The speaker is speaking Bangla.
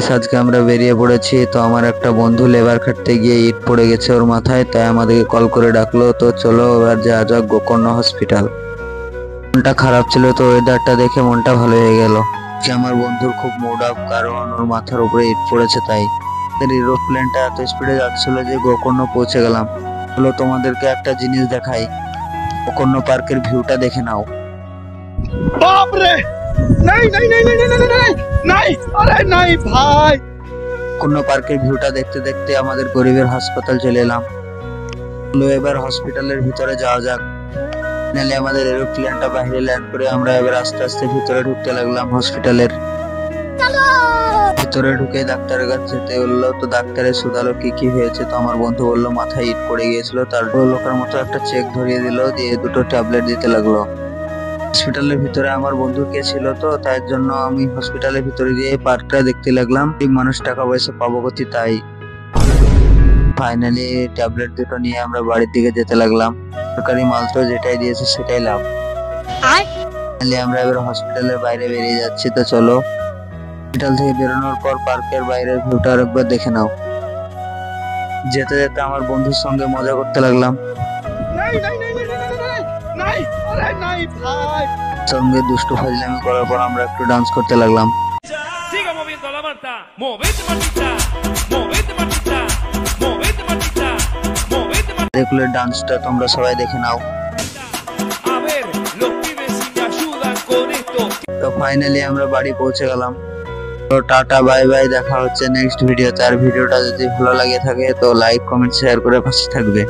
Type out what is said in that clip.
গাইস আজকে আমরা বেরিয়ে পড়েছি। তো আমার একটা বন্ধু লেবার খাটতে গিয়ে ইট পড়ে গেছে ওর মাথায়, তাই আমাদেরকে কল করে ডাকলো। তো চলো এবার যাওয়া যাক গোকর্ণ হসপিটাল। মনটা খারাপ ছিল, তো ওয়েদারটা দেখে মনটা ভালো হয়ে গেল। আমার বন্ধুর খুব মুড অফ, কারণ ওর মাথার উপরে ইট পড়েছে। তাই এরোপ্লেনটা এত স্পিডে যাচ্ছিল যে গোকর্ণ পৌঁছে গেলাম। হলো তোমাদেরকে একটা জিনিস দেখাই, গোকর্ণ পার্কের ভিউটা দেখে নাও। बाप रे नहीं नहीं नहीं नहीं नहीं नहीं नहीं अरे नहीं भाई। গোকর্ণ পার্কের ভিউটা দেখতে দেখতে আমাদের গরিবের হাসপাতাল চলে এলাম। চলো এবার হসপিটালের ভিতরে যাওয়া যাক। ফাইনালি আমাদের এরোপ্লেনটা বাইরে ল্যান্ড করে আমরা এবার আস্তে আস্তে ভিতরে ঢুকতে লাগলাম হসপিটালের। ভিতরে ঢুকে ডাক্তারের কাছে যেতে বললো। তো ডাক্তারের শুধালো কি কি হয়েছে। তো আমার বন্ধু বললো মাথায় ইট পড়ে গিয়েছিল। তারপর লোকের মতো একটা চেক ধরিয়ে দিল, দিয়ে দুটো ট্যাবলেট দিতে লাগলো। হসপিটালের ভিতরে আমার বন্ধু কে ছিল, তো তাই জন্য আমি হসপিটালের ভিতরে গিয়ে পার্কটা দেখতে লাগলাম। মানুষ টাকা পয়সা পাবো কোথায়, তাই ফাইনালি ট্যাবলেট দুটো নিয়ে আমরা বাড়ির দিকে যেতে লাগলাম। সরকারি মাল তো যেটাই দিয়েছে সেটাই লাভ। ফাইনালি আমরা এবার হসপিটালের বাইরে বেরিয়ে যাচ্ছি। তো চলো হসপিটাল থেকে বেরোনোর পর পার্কের বাইরের ভিউটা আরেকবার দেখে নাও। যেতে যেতে আমার বন্ধুর সঙ্গে মজা করতে লাগলাম, नहीं नहीं नहीं नहीं नहीं नहीं नहीं अरे नहीं भाई। সঙ্গে দুষ্টু ফাজলামি করার পর আমরা একটু ডান্স করতে লাগলাম। Siga moviendo la manta, movete matita, movete matita, movete matita, movete matita. Regular ডান্সটা তোমরা সবাই দেখে নাও। A ver, los pibes si me ayudan con esto. তো ফাইনালি আমরা বাড়ি পৌঁছে গেলাম। তো টাটা বাই বাই, দেখা হচ্ছে নেক্সট ভিডিওতে। আর ভিডিওটা যদি ভালো লাগে থাকে তো লাইক কমেন্ট শেয়ার করে পাশে থাকবে।